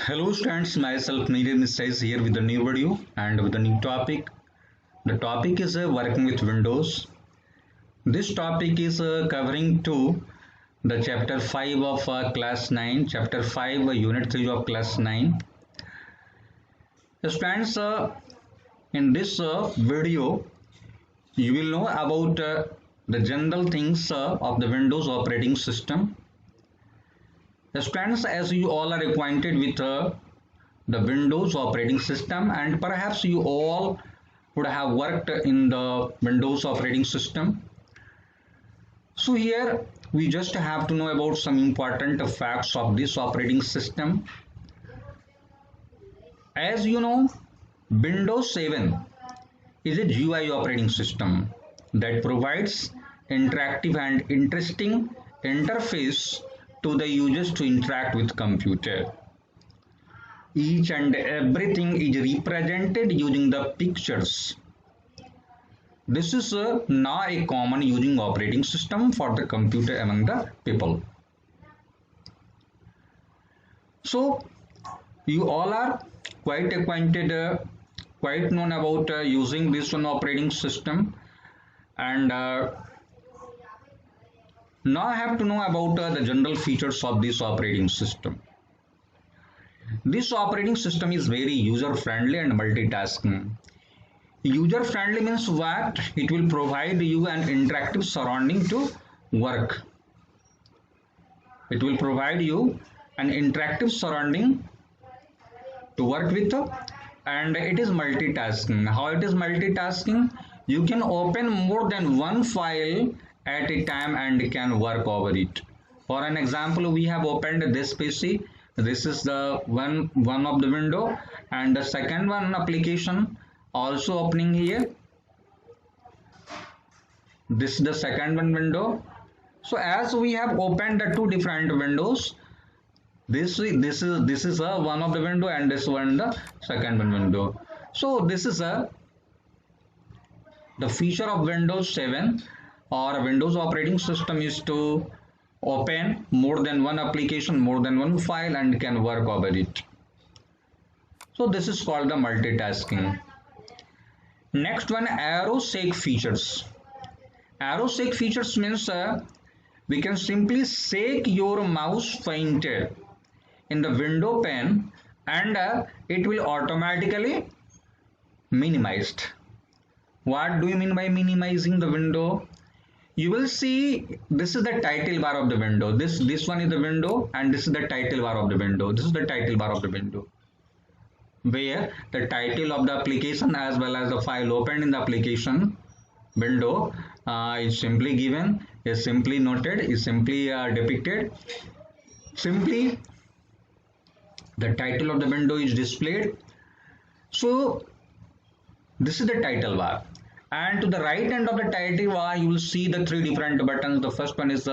Hello students, myself Neeraj Mishra is here with a new video and with a new topic. The topic is working with Windows. This topic is covering to the chapter 5 of class 9, chapter 5 unit 3 of class 9. Students, in this video you will know about the general things of the Windows operating system. Students, as you all are acquainted with the Windows operating system, and perhaps you all would have worked in the Windows operating system. So here we just have to know about some important facts of this operating system. As you know, Windows 7 is a GUI operating system that provides interactive and interesting interface to the users to interact with computer. Each and everything is represented using the pictures. This is now a common using operating system for the computer among the people. So you all are quite acquainted, quite known about using this one operating system, and now I have to know about the general features of this operating system. This operating system is very user friendly and multitasking. User friendly means what? It will provide you an interactive surrounding to work. It will provide you an interactive surrounding to work with, and it is multitasking. How it is multitasking? You can open more than one file at a time and can work over it. For an example, we have opened this PC. This is the one of the window, and the second one application also opening here. This is the second one window. So as we have opened the two different windows, this is one of the window, and this one the second one window. So this is the feature of Windows 7 or Windows operating system is to open more than one application, more than one file, and can work over it. So this is called the multitasking. Next one, arrow shake features. Arrow shake features means we can simply shake your mouse pointer in the window pane, and it will automatically minimized. What do you mean by minimizing the window? You will see this is the title bar of the window. This one is the window, and this is the title bar of the window. This is the title bar of the window, where the title of the application as well as the file opened in the application window is simply given, is simply noted, is simply depicted. Simply the title of the window is displayed. So this is the title bar, and to the right end of the title bar you will see the three different buttons. The first one is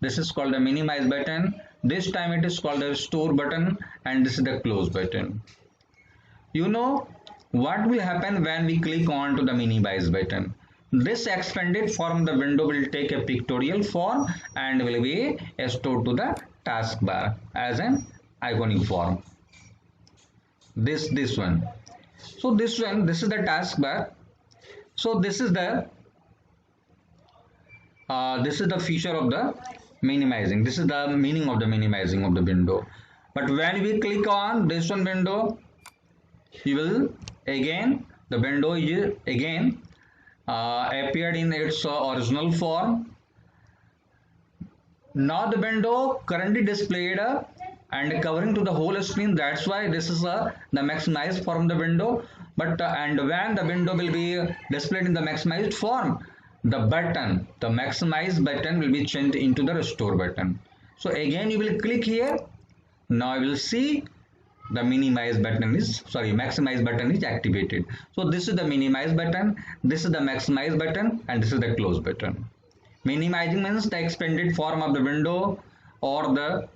this is called the minimize button. This time it is called the restore button, and this is the close button. You know what will happen when we click on to the minimize button? This expanded form the window will take a pictorial form and will be stored to the taskbar as an iconic form. This one. So this one, this is the taskbar. So this is the feature of the minimizing. This is the meaning of the minimizing of the window. But when we click on this one window, you will again, the window is again appeared in its original form. Now the window currently displayed and covering to the whole screen. That's why this is the maximized form of the window. But and when the window will be displayed in the maximized form, the button, the maximize button will be changed into the restore button. So again you will click here. Now you will see the minimize button is, maximize button is activated. So this is the minimize button, this is the maximize button, and this is the close button. Minimizing means the expanded form of the window, or the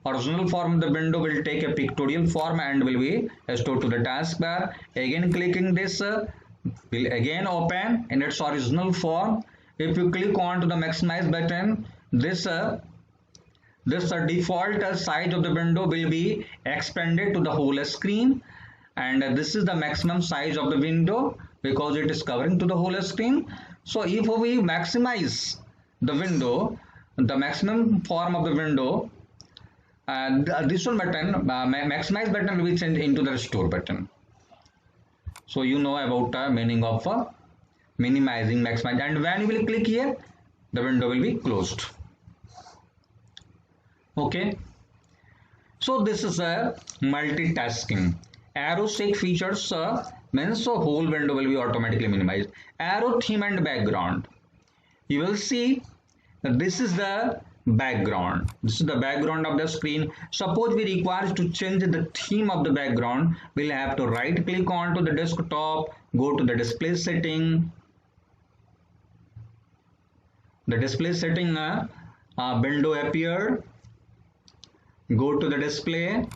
original form of the window will take a pictorial form and will be stored to the taskbar. Again clicking this will again open in its original form. If you click on to the maximize button, this this default size of the window will be expanded to the whole screen, and this is the maximum size of the window because it is covering to the whole screen. So if we maximize the window, the maximum form of the window, this one button, maximize button will be changed into the restore button. So you know about the meaning of minimizing, maximize, and when you will click here, the window will be closed. Okay, so this is a multitasking. Arrow seek features means so whole window will be automatically minimized. Arrow theme and background. You will see that this is the background. This is the background of the screen. Suppose we require to change the theme of the background, we'll have to right click onto the desktop, go to the display setting. The display setting window appear. Go to the display.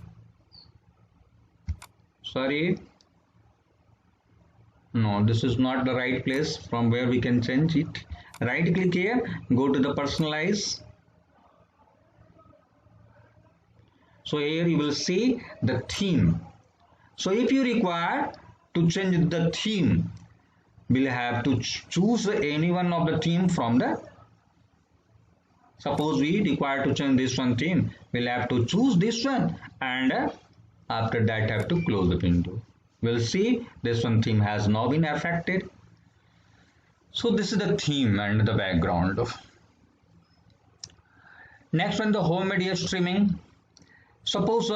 Sorry. No, this is not the right place from where we can change it. Right click here, go to the personalize. So here you will see the theme. So if you require to change the theme, we'll have to choose any one of the theme from the, suppose we require to change this one theme, we'll have to choose this one, and after that have to close the window. We'll see this one theme has now been affected. So this is the theme and the background. Next one, the home media streaming. Suppose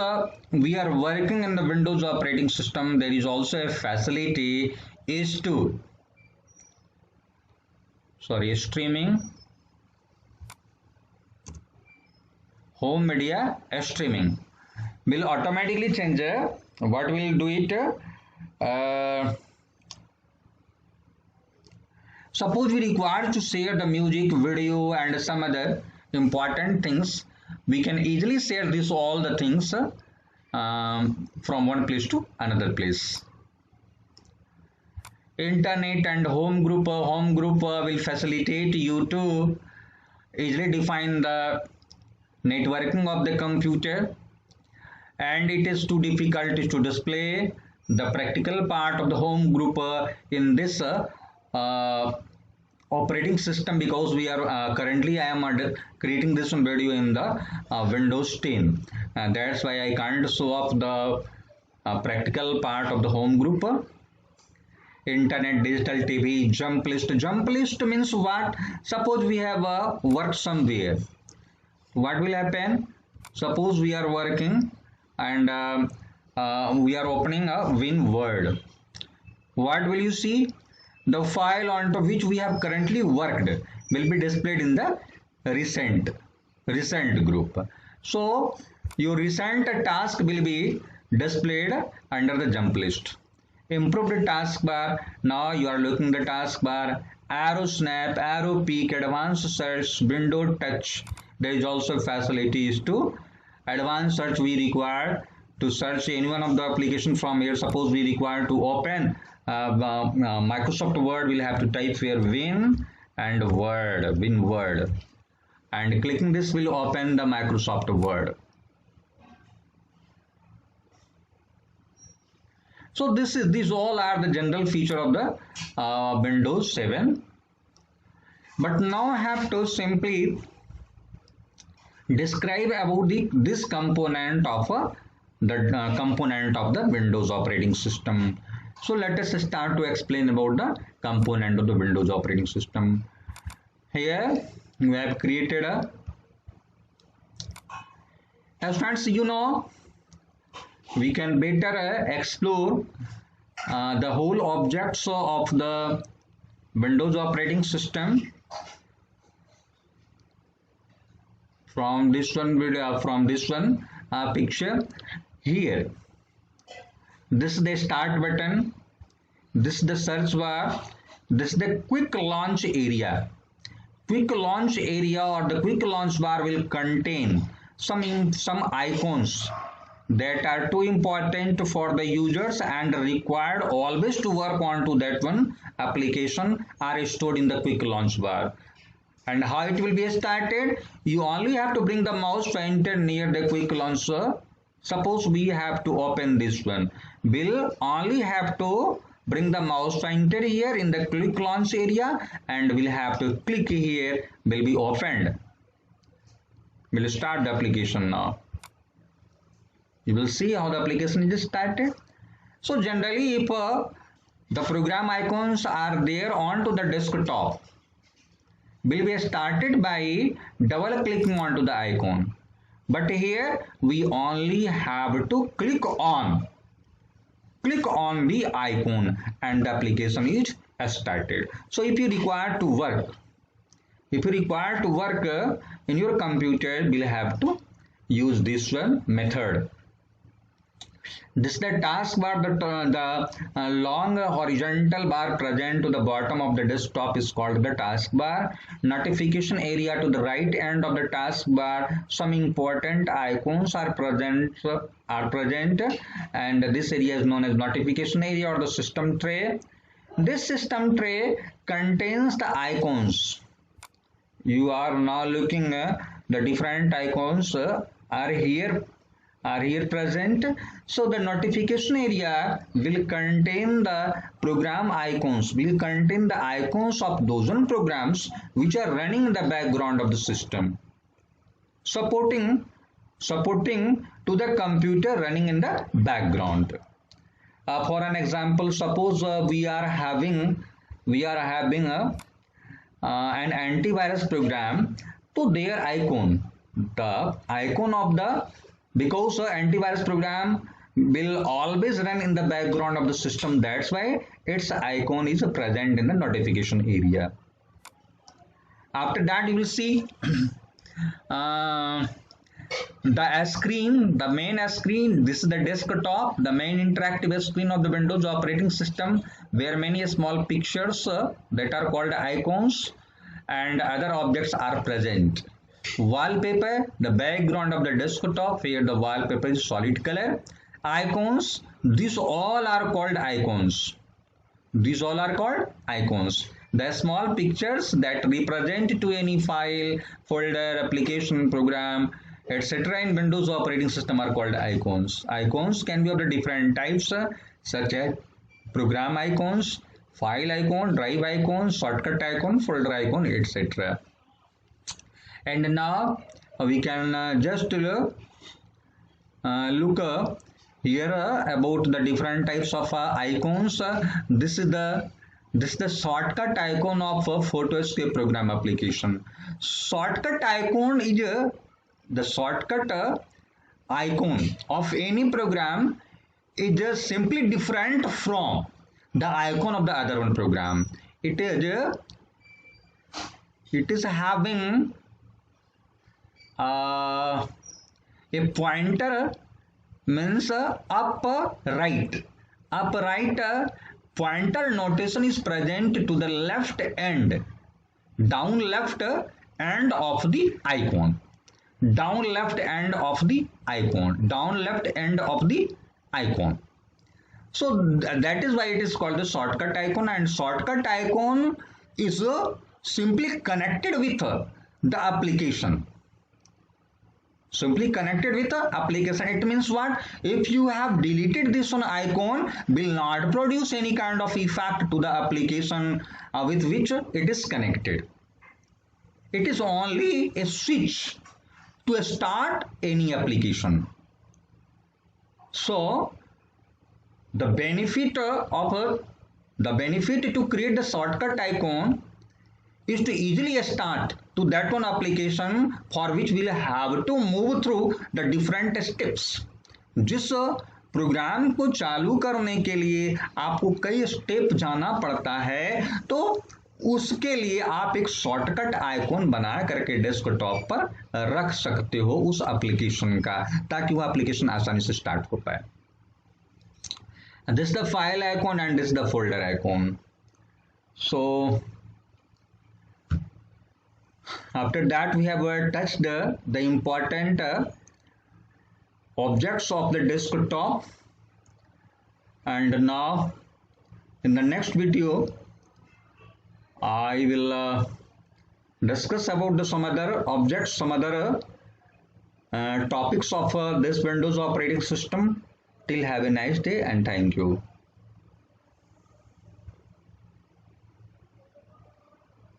we are working in the Windows operating system, there is also a facility is to streaming, home media streaming will automatically change. What will do it? Suppose we require to share the music, video, and some other important things. We can easily share this all the things from one place to another place. Internet and home group will facilitate you to easily define the networking of the computer, and it is too difficult to display the practical part of the home group in this operating system, because we are currently I am creating this one video in the Windows 10, and that's why I can't show off the practical part of the home group. Internet, digital TV, jump list. Jump list means what? Suppose we have work somewhere. What will happen? Suppose we are working and we are opening a WinWord. What will you see? The file onto which we have currently worked will be displayed in the recent group. So your recent task will be displayed under the jump list. Improved taskbar. Now you are looking the taskbar. Arrow snap, arrow peek, advanced search, window touch. There is also facilities to advanced search. We require to search any one of the application from here. Suppose we require to open Microsoft Word, we'll have to type here WinWord, and clicking this will open the Microsoft Word. So these all are the general feature of the Windows 7. But now I have to simply describe about this component of the Windows operating system. So let us start to explain about the component of the Windows operating system. Here we have created as friends, you know, we can better explore the whole objects of the Windows operating system from this one video, picture here. This is the start button, this is the search bar, this is the quick launch area. Quick launch area or the quick launch bar will contain some icons that are too important for the users and required always to work on to that one application are stored in the quick launch bar. And how it will be started? You only have to bring the mouse pointer near the quick launcher. Suppose we have to open this one. We'll only have to bring the mouse pointer here in the quick launch area, and we'll have to click here, will be opened. We'll start the application now. You will see how the application is started. So generally, if the program icons are there onto the desktop, will be started by double clicking onto the icon. But here we only have to click on the icon and the application is started. So if you require to work in your computer, we'll have to use this one method. This is the taskbar. The long horizontal bar present to the bottom of the desktop is called the taskbar. Notification area to the right end of the taskbar. Some important icons are present, and this area is known as notification area or the system tray. This system tray contains the icons. You are now looking the different icons are here present. So the notification area will contain the program icons, will contain the icons of those programs which are running in the background of the system, supporting to the computer running in the background. For an example, suppose we are having an antivirus program. So their icon, the icon of the, because antivirus program will always run in the background of the system, that's why its icon is present in the notification area. After that, you will see the screen, the main screen. This is the desktop, the main interactive screen of the Windows operating system, where many small pictures that are called icons and other objects are present. Wallpaper, the background of the desktop, here the wallpaper is solid color. Icons, these all are called icons. These all are called icons. The small pictures that represent to any file, folder, application, program, etc. in Windows operating system are called icons. Icons can be of the different types such as program icons, file icon, drive icon, shortcut icon, folder icon, etc. And now we can just look here about the different types of icons. This is the shortcut icon of a Photoscape program application. Shortcut icon is the shortcut icon of any program is simply different from the icon of the other one program. It is having a pointer, means up right. Pointer notation is present to the left end, down left end of the icon. Down left end of the icon. Down left end of the icon. So that is why it is called the shortcut icon, and shortcut icon is simply connected with the application. Simply connected with the application. It means what? If you have deleted this one icon, will not produce any kind of effect to the application with which it is connected. It is only a switch to start any application. So the benefit to create the shortcut icon is to easily start to that one application for which we'll have to move through the different steps. जिस programme को चालू करने के लिए आपको कई step जाना पड़ता है, तो उसके लिए आप एक शॉर्टकट आइकॉन बना करके डेस्कटॉप पर रख सकते हो उस एप्लीकेशन का, ताकि वो एप्लीकेशन आसानी से स्टार्ट हो पाए. This is the file icon and this is the folder icon. So after that we have touched the important objects of the desktop, and now in the next video I will discuss about the some other objects, some other topics of this Windows operating system. Till have a nice day and thank you.